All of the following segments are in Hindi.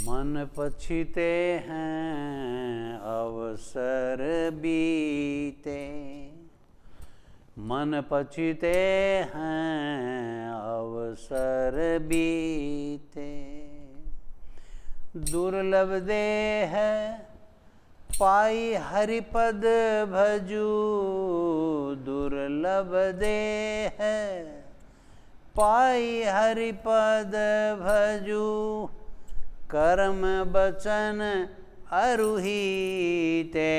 मन पछिते हैं अवसर बीते, मन पछिते हैं अवसर बीते। दुर्लभ देह पाई हरिपद भजू, दुर्लभ देह पाई हरिपद भजू। कर्म बचन अरुहिते,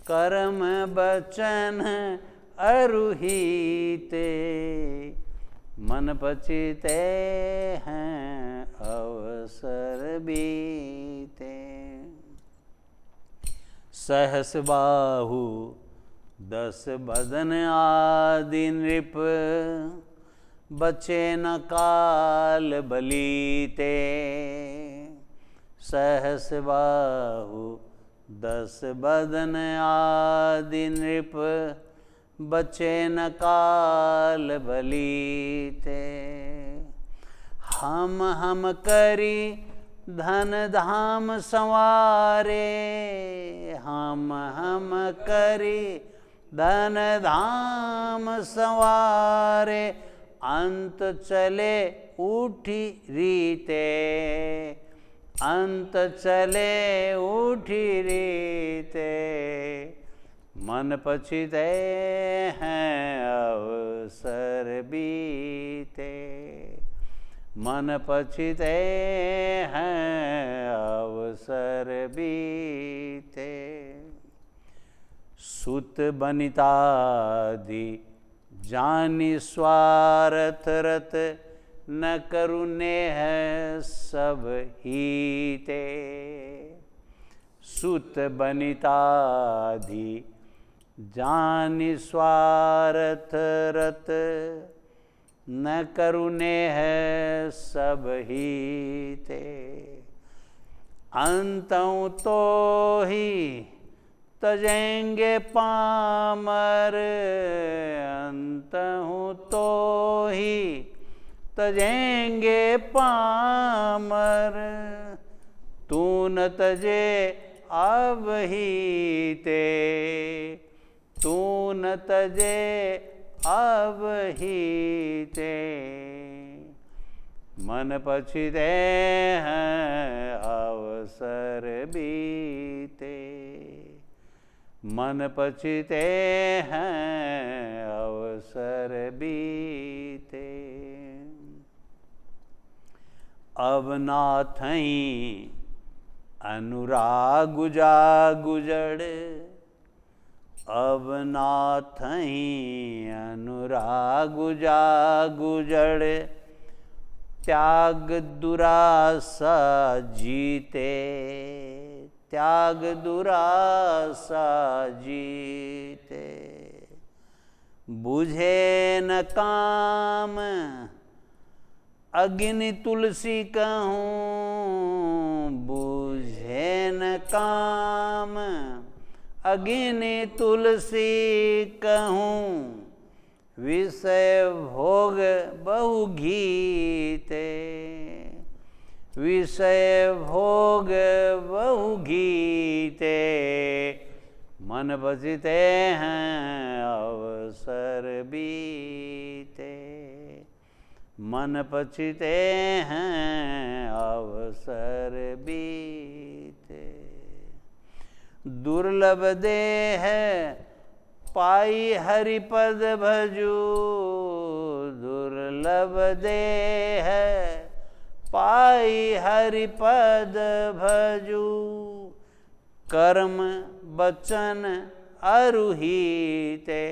कर्म बचन अरुहिते। मन पछिते हैं अवसर बीते। सहस बाहु दस बदन आदि नृप, बचे न काल बलीते। सहस बाहु दस बदन आदि नृप, बचे न काल बलीते। हम करी धन धाम संवारे, हम करी धन धाम संवारे। अंत चले उठी रीते, अंत चले उठी रीते। मन पछिते हैं अवसर बीते, मन पछिते हैं अवसर बीते। सुत बनितादि जानि स्वार्थ रत, न करुणे है सब हीते। सुत बनितादि जानि स्वार्थ रत, न करुणे है सब हीते। अंतों तो ही तजेंगे पामर, अंत हूँ तो ही तजेंगे पामर। तू न तजे अब ही ते, तू न तजे अब ही ते। मन पछिते हैं अवसर बीते, मन पछिते हैं अवसर बीते। अब नाथई अनुराग जा गुजड़, अब नाथई अनुराग जा गुजड़। त्याग दुरासा जीते, त्याग दुरासा जीते। बुझे न काम अग्नि तुलसी कहूँ, बुझे न काम अग्नि तुलसी कहूँ। विषय भोग बहु घीते, विषय भोग बहु घीते। मन पछिते हैं अवसर बीते, मन पछिते हैं अवसर बीते। दुर्लभ देह पाई हरिपद भजू, दुर्लभ देह पाई हरिपद भजू। कर्म बचन अरुहिते,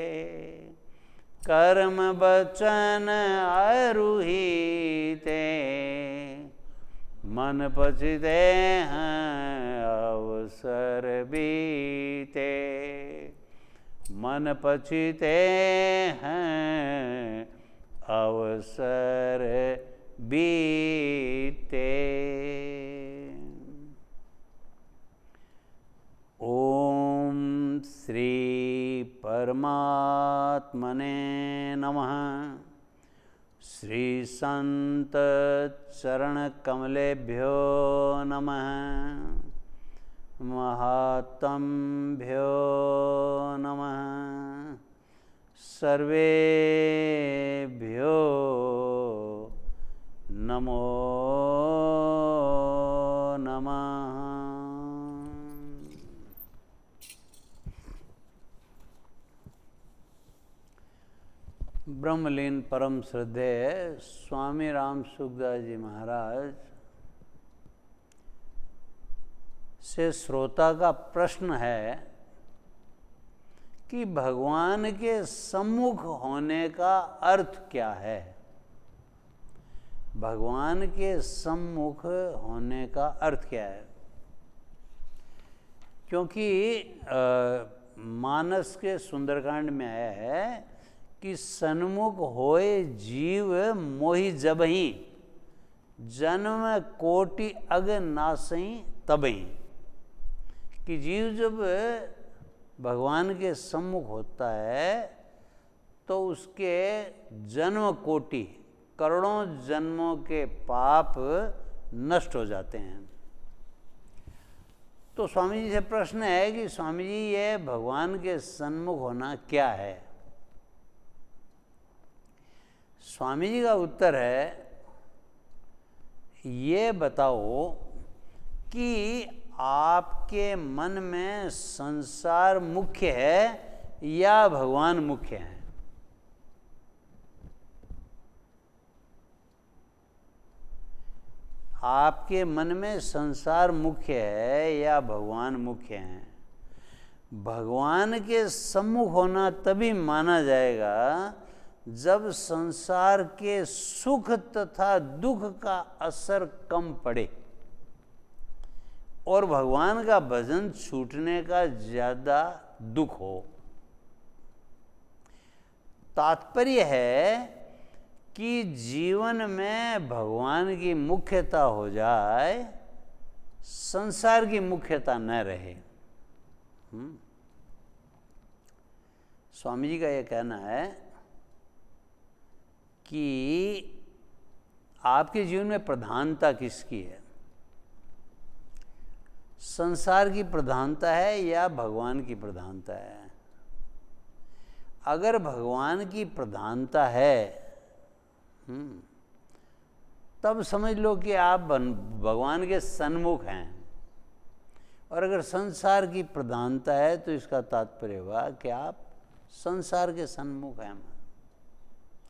कर्म बचन अरुहिते। मन पछिते हैं अवसर बीते, मन पछिते हैं अवसर बीते। ओम श्री परमात्मने नमः। श्री संत चरण कमलेभ्यो नमः। महात्म्भ्यो नमः। सर्वेभ्यो नमो नमः। ब्रह्मलीन परम श्रद्धेय स्वामी राम सुखदास जी महाराज से श्रोता का प्रश्न है कि भगवान के सम्मुख होने का अर्थ क्या है। भगवान के सम्मुख होने का अर्थ क्या है? क्योंकि मानस के सुंदरकांड में आया है कि सन्मुख होए जीव मोहि जबहि, जन्म कोटि अग नासई तबहि। कि जीव जब भगवान के सम्मुख होता है तो उसके जन्म कोटि, करोड़ों जन्मों के पाप नष्ट हो जाते हैं। तो स्वामी जी से प्रश्न है कि स्वामी जी ये भगवान के सन्मुख होना क्या है? स्वामी जी का उत्तर है, ये बताओ कि आपके मन में संसार मुख्य है या भगवान मुख्य है? आपके मन में संसार मुख्य है या भगवान मुख्य है? भगवान के सम्मुख होना तभी माना जाएगा जब संसार के सुख तथा दुख का असर कम पड़े और भगवान का भजन छूटने का ज्यादा दुख हो। तात्पर्य है कि जीवन में भगवान की मुख्यता हो जाए, संसार की मुख्यता न रहे। स्वामी जी का यह कहना है कि आपके जीवन में प्रधानता किसकी है? संसार की प्रधानता है या भगवान की प्रधानता है? अगर भगवान की प्रधानता है तब समझ लो कि आप भगवान के सन्मुख हैं। और अगर संसार की प्रधानता है तो इसका तात्पर्य हुआ कि आप संसार के सन्मुख हैं।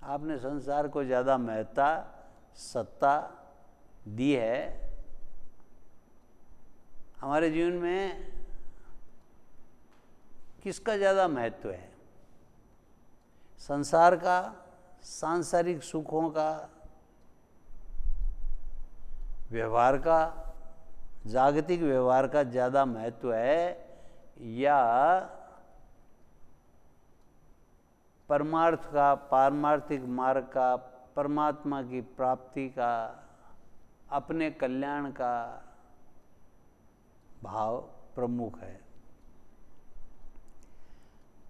आपने संसार को ज़्यादा महत्ता, सत्ता दी है। हमारे जीवन में किसका ज़्यादा महत्व है? संसार का, सांसारिक सुखों का, व्यवहार का, जागतिक व्यवहार का ज़्यादा महत्व है या परमार्थ का, पारमार्थिक मार्ग का, परमात्मा की प्राप्ति का, अपने कल्याण का भाव प्रमुख है?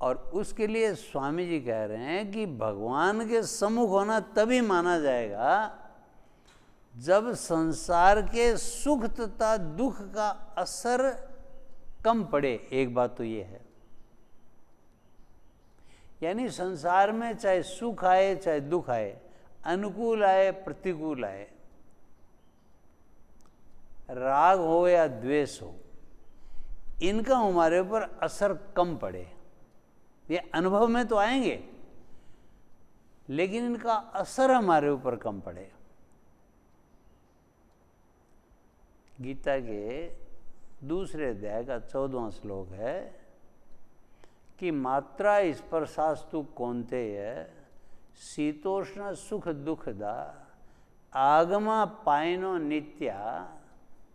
और उसके लिए स्वामी जी कह रहे हैं कि भगवान के सम्मुख होना तभी माना जाएगा जब संसार के सुख तथा दुख का असर कम पड़े। एक बात तो ये है, यानी संसार में चाहे सुख आए चाहे दुख आए, अनुकूल आए प्रतिकूल आए, राग हो या द्वेष हो, इनका हमारे ऊपर असर कम पड़े। ये अनुभव में तो आएंगे लेकिन इनका असर हमारे ऊपर कम पड़े। गीता के दूसरे अध्याय का 14वां श्लोक है कि मात्रा स्पर्शास्तु कौन्तेय शीतोष्ण सुख दुखदा आगमा पायनो नित्या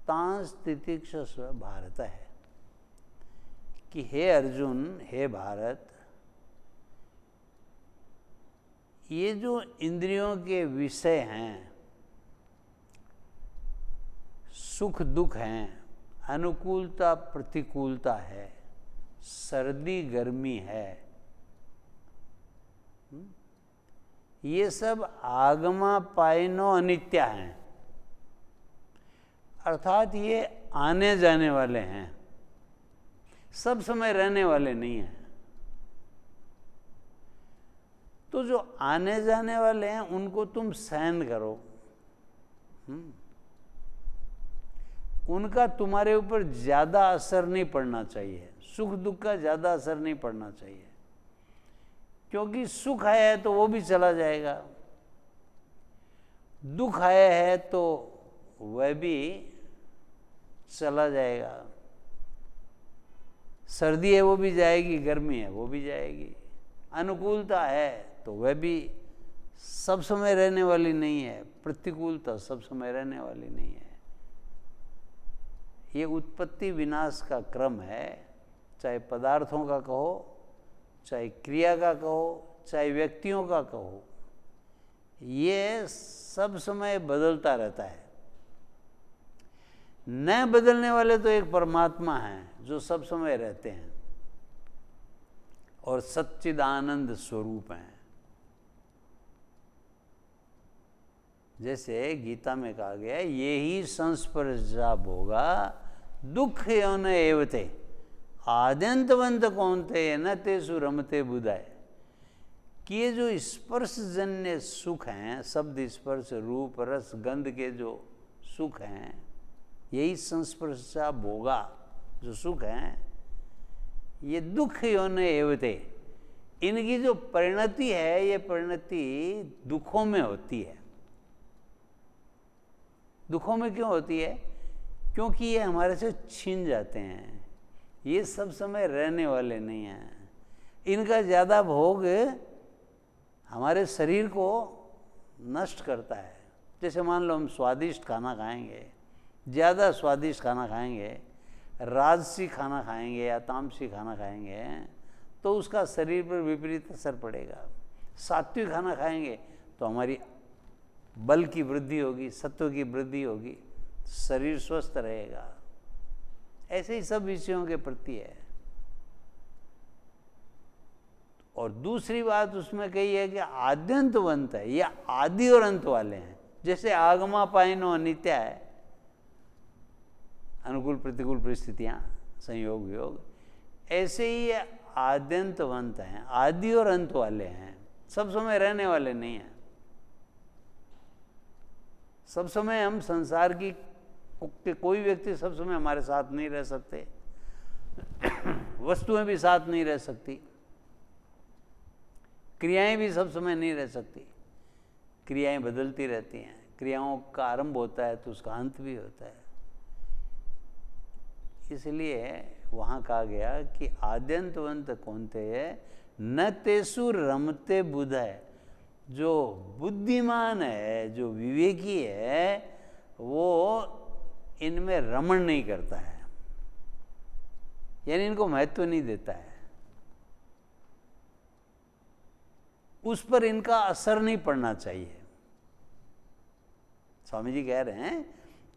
तांस तितिक्षस्व भारत है। कि हे अर्जुन, हे भारत, ये जो इंद्रियों के विषय हैं, सुख दुख हैं, अनुकूलता प्रतिकूलता है, सर्दी गर्मी है, ये सब आगमा पाइनो अनित्या हैं, अर्थात ये आने जाने वाले हैं, सब समय रहने वाले नहीं हैं। तो जो आने जाने वाले हैं उनको तुम सहन करो, उनका तुम्हारे ऊपर ज्यादा असर नहीं पड़ना चाहिए, सुख दुख का ज्यादा असर नहीं पड़ना चाहिए, क्योंकि सुख आया है तो वो भी चला जाएगा, दुख आया है तो वह भी चला जाएगा, सर्दी है वो भी जाएगी, गर्मी है वो भी जाएगी, अनुकूलता है तो वह भी सब समय रहने वाली नहीं है, प्रतिकूलता सब समय रहने वाली नहीं है। ये उत्पत्ति विनाश का क्रम है, चाहे पदार्थों का कहो, चाहे क्रिया का कहो, चाहे व्यक्तियों का कहो, ये सब समय बदलता रहता है। न बदलने वाले तो एक परमात्मा हैं जो सब समय रहते हैं और सच्चिदानंद स्वरूप हैं। जैसे गीता में कहा गया, ये ही संस्पर्शा भोगा दुख यौन एवते आद्यंतवंत कौनते न तेसु रमते बुधाय। कि ये जो स्पर्शजन्य सुख हैं, शब्द स्पर्श रूप रस गंध के जो सुख हैं, यही संस्पर्शा भोगा जो सुख हैं, ये दुख यौन एवते, इनकी जो परिणति है, ये परिणति दुखों में होती है। दुखों में क्यों होती है? क्योंकि ये हमारे से छीन जाते हैं, ये सब समय रहने वाले नहीं हैं, इनका ज़्यादा भोग हमारे शरीर को नष्ट करता है। जैसे मान लो हम स्वादिष्ट खाना खाएंगे, ज़्यादा स्वादिष्ट खाना खाएंगे, राजसी खाना खाएंगे या तामसी खाना खाएंगे, तो उसका शरीर पर विपरीत असर पड़ेगा। सात्विक खाना खाएंगे तो हमारी बल की वृद्धि होगी, सत्व की वृद्धि होगी, शरीर स्वस्थ रहेगा। ऐसे ही सब विषयों के प्रति है। और दूसरी बात उसमें कही है कि आद्यंतवंत है, ये आदि और अंत वाले हैं। जैसे आगमा पाइनो अनित्य है, अनुकूल प्रतिकूल परिस्थितियां, संयोग वियोग, ऐसे ही ये आद्यंतवंत हैं, आदि और अंत वाले हैं, सब समय रहने वाले नहीं हैं। सब समय हम संसार की कोई व्यक्ति सब समय हमारे साथ नहीं रह सकते, वस्तुएं भी साथ नहीं रह सकती, क्रियाएं भी सब समय नहीं रह सकती, क्रियाएं बदलती रहती हैं। क्रियाओं का आरंभ होता है तो उसका अंत भी होता है। इसलिए वहाँ कहा गया कि आद्यंतवंत कौनते न तेसु रमते बुध है। जो बुद्धिमान है, जो विवेकी है, वो इनमें रमण नहीं करता है, यानी इनको महत्व नहीं देता है, उस पर इनका असर नहीं पड़ना चाहिए। स्वामी जी कह रहे हैं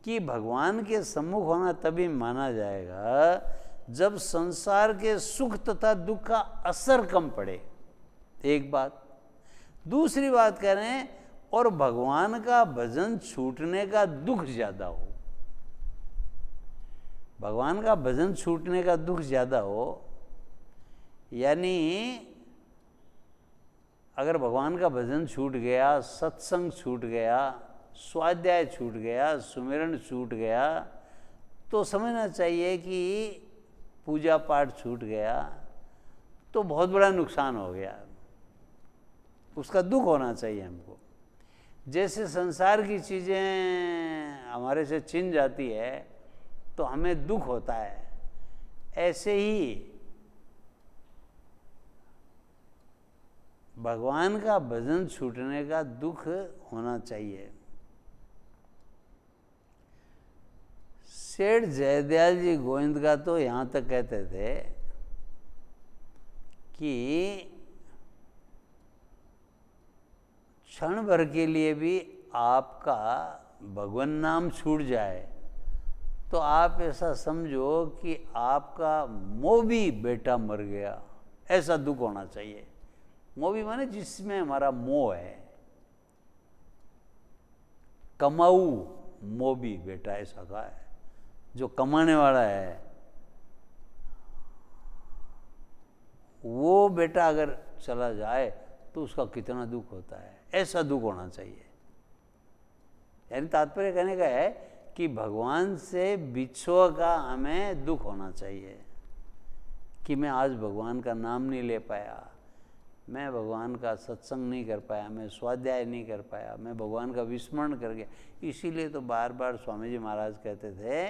कि भगवान के सम्मुख होना तभी माना जाएगा जब संसार के सुख तथा दुख का असर कम पड़े, एक बात। दूसरी बात कह रहे हैं, और भगवान का भजन छूटने का दुख ज्यादा हो। भगवान का भजन छूटने का दुख ज्यादा हो, यानी अगर भगवान का भजन छूट गया, सत्संग छूट गया, स्वाध्याय छूट गया, सुमिरन छूट गया, तो समझना चाहिए कि पूजा पाठ छूट गया, तो बहुत बड़ा नुकसान हो गया, उसका दुख होना चाहिए हमको। जैसे संसार की चीज़ें हमारे से छिन जाती है तो हमें दुख होता है, ऐसे ही भगवान का भजन छूटने का दुख होना चाहिए। सेठ जयदयाल जी गोविंद का तो यहाँ तक कहते थे कि क्षण भर के लिए भी आपका भगवान नाम छूट जाए तो आप ऐसा समझो कि आपका मोह बेटा मर गया, ऐसा दुख होना चाहिए। मोह माने जिसमें हमारा मोह है, कमाऊ मोबी बेटा ऐसा कहा है, जो कमाने वाला है वो बेटा अगर चला जाए तो उसका कितना दुख होता है, ऐसा दुख होना चाहिए। यानी तात्पर्य कहने का है कि भगवान से बिछुआ का हमें दुख होना चाहिए कि मैं आज भगवान का नाम नहीं ले पाया, मैं भगवान का सत्संग नहीं कर पाया, मैं स्वाध्याय नहीं कर पाया, मैं भगवान का विस्मरण कर गया। इसीलिए तो बार बार स्वामी जी महाराज कहते थे,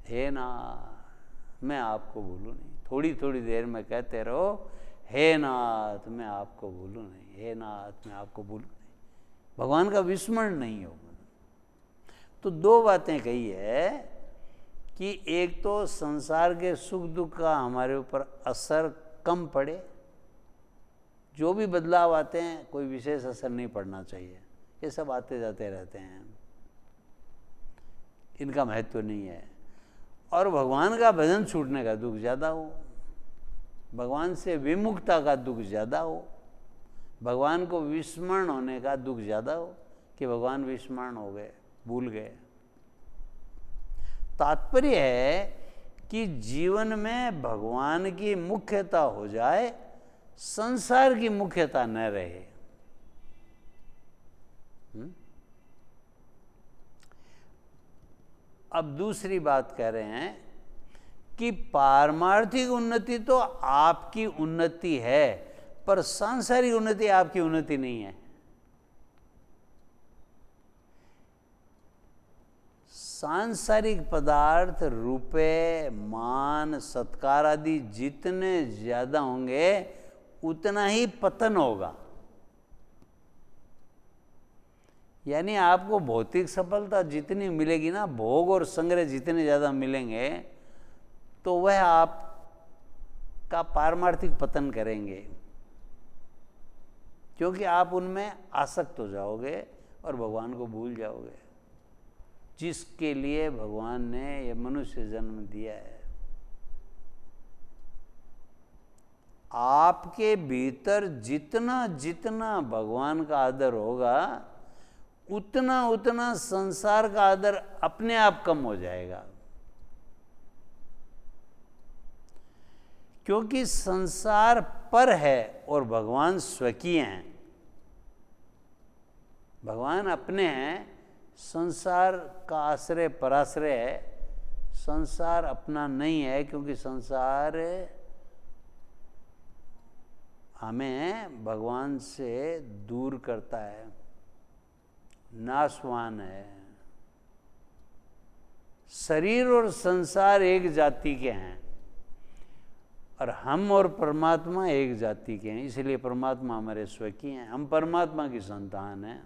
हे नाथ मैं आपको भूलूं नहीं। थोड़ी थोड़ी देर में कहते रहो, हे नाथ मैं आपको भूलूं नहीं, हे नाथ मैं आपको भूलूं नहीं, भगवान का विस्मरण नहीं हो। तो दो बातें कही है कि एक तो संसार के सुख दुख का हमारे ऊपर असर कम पड़े, जो भी बदलाव आते हैं कोई विशेष असर नहीं पड़ना चाहिए, ये सब आते जाते रहते हैं, इनका महत्व नहीं है। और भगवान का भजन छूटने का दुख ज़्यादा हो, भगवान से विमुखता का दुख ज़्यादा हो, भगवान को विस्मरण होने का दुख ज़्यादा हो कि भगवान विस्मरण हो गए, भूल गए। तात्पर्य है कि जीवन में भगवान की मुख्यता हो जाए, संसार की मुख्यता न रहे। अब दूसरी बात कह रहे हैं कि पारमार्थिक उन्नति तो आपकी उन्नति है, पर सांसारिक उन्नति आपकी उन्नति नहीं है। सांसारिक पदार्थ रुपए मान सत्कार आदि जितने ज्यादा होंगे उतना ही पतन होगा। यानी आपको भौतिक सफलता जितनी मिलेगी ना, भोग और संग्रह जितने ज़्यादा मिलेंगे तो वह आपका पारमार्थिक पतन करेंगे, क्योंकि आप उनमें आसक्त हो जाओगे और भगवान को भूल जाओगे जिसके लिए भगवान ने यह मनुष्य जन्म दिया है। आपके भीतर जितना जितना भगवान का आदर होगा उतना उतना संसार का आदर अपने आप कम हो जाएगा, क्योंकि संसार पर है और भगवान स्वकीय हैं। भगवान अपने हैं, संसार का आश्रय पराश्रय है। संसार अपना नहीं है, क्योंकि संसार हमें भगवान से दूर करता है, नाशवान है। शरीर और संसार एक जाति के हैं और हम और परमात्मा एक जाति के हैं, इसलिए परमात्मा हमारे स्वकीय हैं, हम परमात्मा की संतान हैं।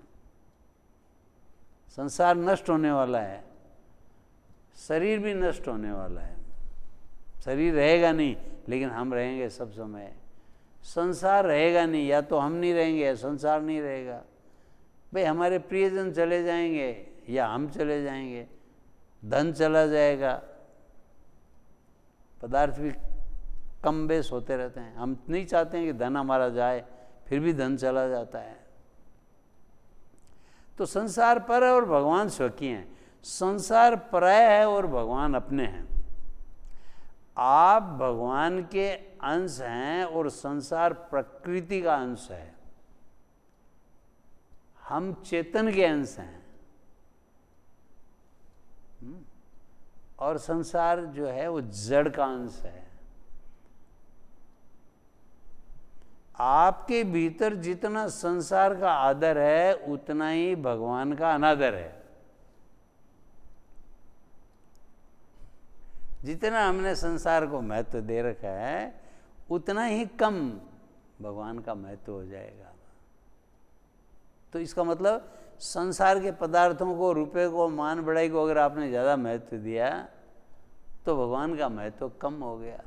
संसार नष्ट होने वाला है, शरीर भी नष्ट होने वाला है। शरीर रहेगा नहीं, लेकिन हम रहेंगे सब समय। संसार रहेगा नहीं, या तो हम नहीं रहेंगे या संसार नहीं रहेगा। भाई हमारे प्रियजन चले जाएंगे या हम चले जाएंगे, धन चला जाएगा, पदार्थ भी कम बेस होते रहते हैं। हम नहीं चाहते हैं कि धन हमारा जाए, फिर भी धन चला जाता है। तो संसार पर है और भगवान स्वकीय हैं। संसार पराय है और भगवान अपने हैं। आप भगवान के अंश हैं और संसार प्रकृति का अंश है। हम चेतन के अंश हैं और संसार जो है वो जड़ का अंश है। आपके भीतर जितना संसार का आदर है उतना ही भगवान का अनादर है। जितना हमने संसार को महत्व दे रखा है उतना ही कम भगवान का महत्व हो जाएगा। तो इसका मतलब संसार के पदार्थों को, रुपए को, मान बढ़ाई को अगर आपने ज़्यादा महत्व दिया तो भगवान का महत्व कम हो गया।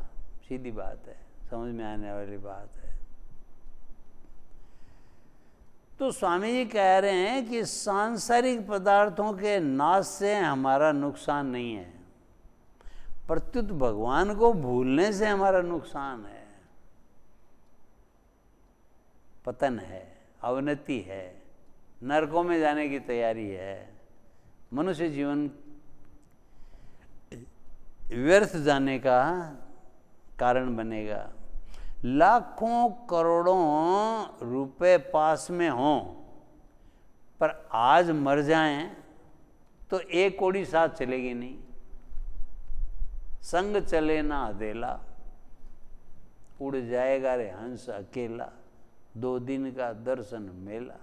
सीधी बात है, समझ में आने वाली बात है। तो स्वामी जी कह रहे हैं कि सांसारिक पदार्थों के नाश से हमारा नुकसान नहीं है, प्रत्युत भगवान को भूलने से हमारा नुकसान है, पतन है, अवनति है। नरकों में जाने की तैयारी है। मनुष्य जीवन व्यर्थ जाने का कारण बनेगा। लाखों करोड़ों रुपए पास में हों पर आज मर जाएं तो 1 कौड़ी साथ चलेगी नहीं। संग चले ना अकेला, उड़ जाएगा रे हंस अकेला, 2 दिन का दर्शन मेला।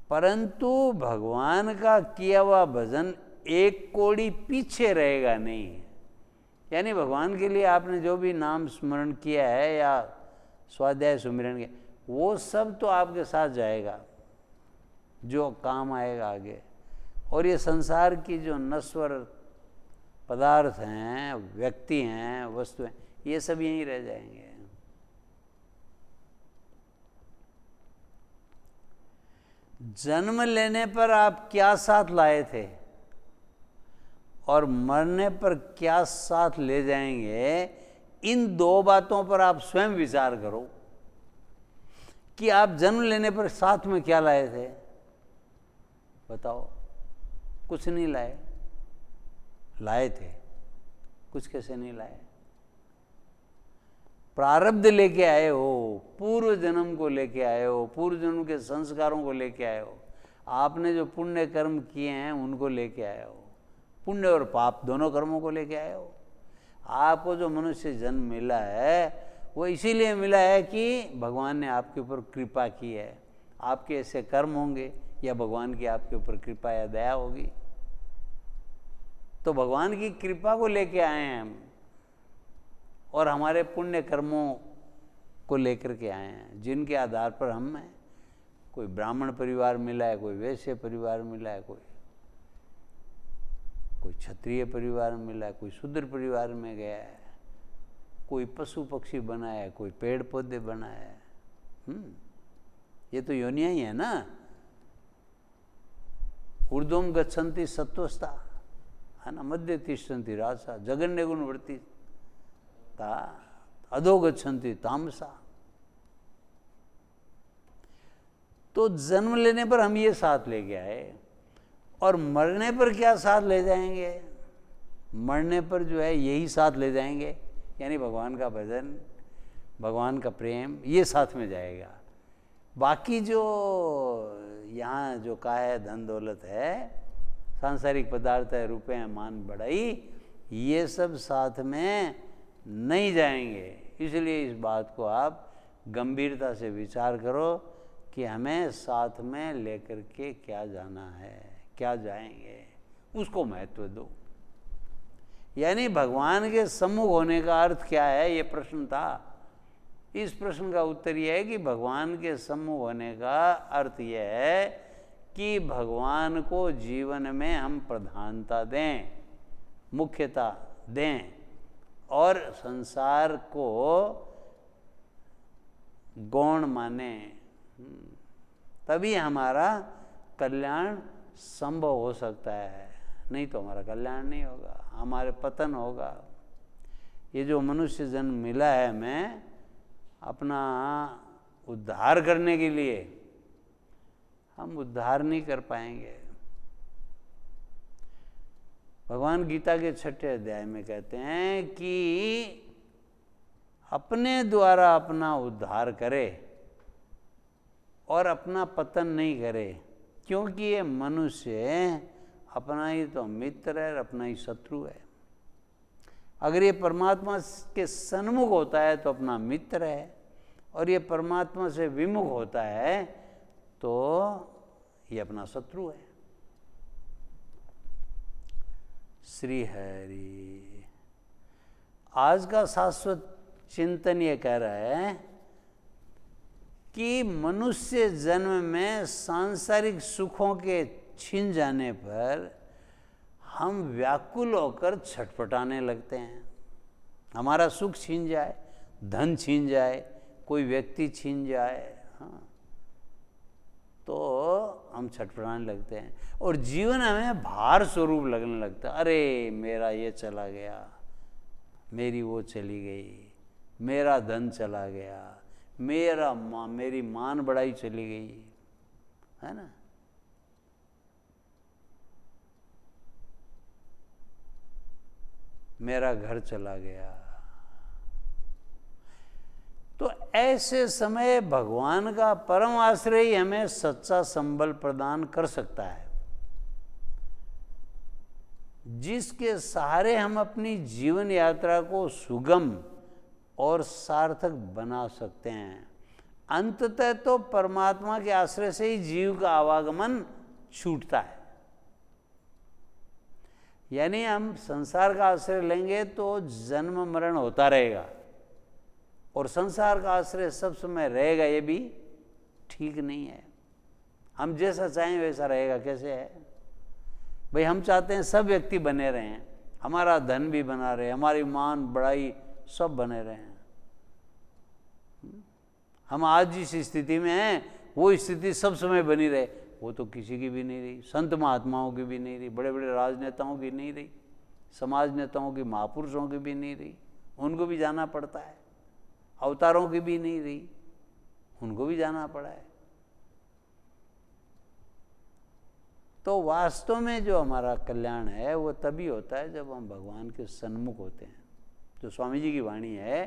परंतु भगवान का किया हुआ भजन 1 कौड़ी पीछे रहेगा नहीं। यानी भगवान के लिए आपने जो भी नाम स्मरण किया है या स्वाध्याय सुमिरन किया, वो सब तो आपके साथ जाएगा, जो काम आएगा आगे। और ये संसार की जो नश्वर पदार्थ हैं, व्यक्ति हैं, वस्तु हैं, ये सब यहीं रह जाएंगे। जन्म लेने पर आप क्या साथ लाए थे और मरने पर क्या साथ ले जाएंगे, इन 2 बातों पर आप स्वयं विचार करो कि आप जन्म लेने पर साथ में क्या लाए थे। बताओ, कुछ नहीं लाए। लाए थे कुछ, कैसे नहीं लाए? प्रारब्ध लेके आए हो, पूर्व जन्म को लेके आए हो, पूर्व जन्म के संस्कारों को लेके आए हो, आपने जो पुण्य कर्म किए हैं उनको लेके आए हो, पुण्य और पाप दोनों कर्मों को लेके आए हो। आपको जो मनुष्य जन्म मिला है वो इसीलिए मिला है कि भगवान ने आपके ऊपर कृपा की है। आपके ऐसे कर्म होंगे या भगवान की आपके ऊपर कृपा या दया होगी, तो भगवान की कृपा को लेके आए हैं हम, और हमारे पुण्य कर्मों को लेकर के आए हैं, जिनके आधार पर हम हैं। कोई ब्राह्मण परिवार मिला है, कोई वैश्य परिवार मिला है, कोई क्षत्रिय परिवार मिला है, कोई शूद्र परिवार में गया है, कोई पशु पक्षी बना है, कोई पेड़ पौधे बना है। ये तो योनियां ही है ना। ऊर्ध्वम गच्छन्ति सत्वस्था, है ना, मध्य तिष्ठन्ति राजसा, जगन्य गुण वर्ती ता, अधो गच्छन्ति तामसा। तो जन्म लेने पर हम ये साथ लेके आए, और मरने पर क्या साथ ले जाएंगे? मरने पर जो है यही साथ ले जाएंगे, यानी भगवान का भजन, भगवान का प्रेम, ये साथ में जाएगा। बाकी जो यहाँ जो का है, धन दौलत है, सांसारिक पदार्थ है, रुपए हैं, मान बढ़ाई, ये सब साथ में नहीं जाएंगे। इसलिए इस बात को आप गंभीरता से विचार करो कि हमें साथ में लेकर के क्या जाना है, क्या जाएंगे, उसको महत्व दो। यानी भगवान के सम्मुख होने का अर्थ क्या है, ये प्रश्न था। इस प्रश्न का उत्तर यह है कि भगवान के सम्मुख होने का अर्थ यह है कि भगवान को जीवन में हम प्रधानता दें, मुख्यता दें, और संसार को गौण माने, तभी हमारा कल्याण संभव हो सकता है। नहीं तो हमारा कल्याण नहीं होगा, हमारे पतन होगा। ये जो मनुष्य जन्म मिला है हमें अपना उद्धार करने के लिए, हम उद्धार नहीं कर पाएंगे। भगवान गीता के 6ठे अध्याय में कहते हैं कि अपने द्वारा अपना उद्धार करे और अपना पतन नहीं करे, क्योंकि ये मनुष्य अपना ही तो मित्र है और अपना ही शत्रु है। अगर ये परमात्मा के सन्मुख होता है तो अपना मित्र है, और ये परमात्मा से विमुख होता है तो ये अपना शत्रु है। श्री हरि। आज का शाश्वत चिंतन ये कह रहा है कि मनुष्य जन्म में सांसारिक सुखों के छिन जाने पर हम व्याकुल होकर छटपटाने लगते हैं। हमारा सुख छीन जाए, धन छीन जाए, कोई व्यक्ति छीन जाए, हाँ, तो हम छटपटाने लगते हैं और जीवन हमें भार स्वरूप लगने लगता है। अरे मेरा ये चला गया, मेरी वो चली गई, मेरा धन चला गया, मेरी मान बढ़ाई चली गई, है ना। मेरा घर चला गया। तो ऐसे समय भगवान का परम आश्रय ही हमें सच्चा संबल प्रदान कर सकता है, जिसके सहारे हम अपनी जीवन यात्रा को सुगम और सार्थक बना सकते हैं। अंततः तो परमात्मा के आश्रय से ही जीव का आवागमन छूटता है। यानी हम संसार का आश्रय लेंगे तो जन्म मरण होता रहेगा, और संसार का आश्रय सब समय रहेगा, ये भी ठीक नहीं है। हम जैसा चाहें वैसा रहेगा, कैसे है भाई। हम चाहते हैं सब व्यक्ति बने रहें, हमारा धन भी बना रहे, हमारी मान बढ़ाई सब बने रहें। हम आज जिस स्थिति में हैं वो स्थिति सब समय बनी रहे, वो तो किसी की भी नहीं रही, संत महात्माओं की भी नहीं रही, बड़े बड़े राजनेताओं की नहीं रही, समाज नेताओं की, महापुरुषों की भी नहीं रही, उनको भी जाना पड़ता है। अवतारों की भी नहीं रही, उनको भी जाना पड़ा है। तो वास्तव में जो हमारा कल्याण है वो तभी होता है जब हम भगवान के सन्मुख होते हैं। जो स्वामी जी की वाणी है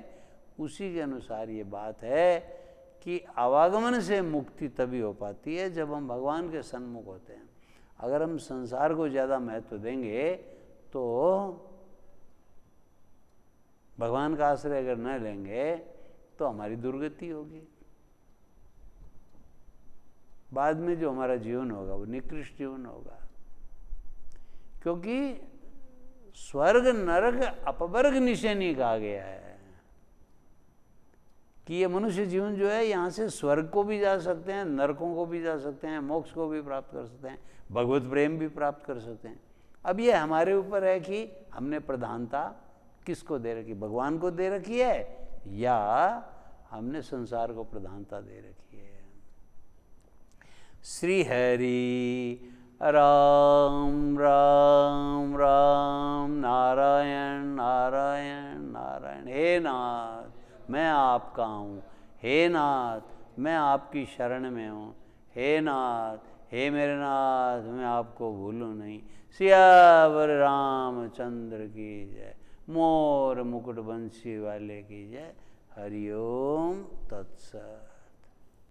उसी के अनुसार ये बात है कि आवागमन से मुक्ति तभी हो पाती है जब हम भगवान के सन्मुख होते हैं। अगर हम संसार को ज़्यादा महत्व देंगे तो भगवान का आश्रय अगर न लेंगे तो हमारी दुर्गति होगी। बाद में जो हमारा जीवन होगा वो निकृष्ट जीवन होगा, क्योंकि स्वर्ग नरक अपवर्ग निशानी कहा गया है कि ये मनुष्य जीवन जो है यहाँ से स्वर्ग को भी जा सकते हैं, नरकों को भी जा सकते हैं, मोक्ष को भी प्राप्त कर सकते हैं, भगवत प्रेम भी प्राप्त कर सकते हैं। अब ये हमारे ऊपर है कि हमने प्रधानता किसको दे रखी, भगवान को दे रखी है या हमने संसार को प्रधानता दे रखी है। श्री हरि राम राम राम नारायण नारायण नारायण। हे नाथ मैं आपका हूँ, हे नाथ मैं आपकी शरण में हूँ, हे नाथ हे मेरे नाथ मैं आपको भूलूँ नहीं। सियावर रामचंद्र की जय, मोर मुकुट बंसी वाले की जय। हरि ओम तत्सत।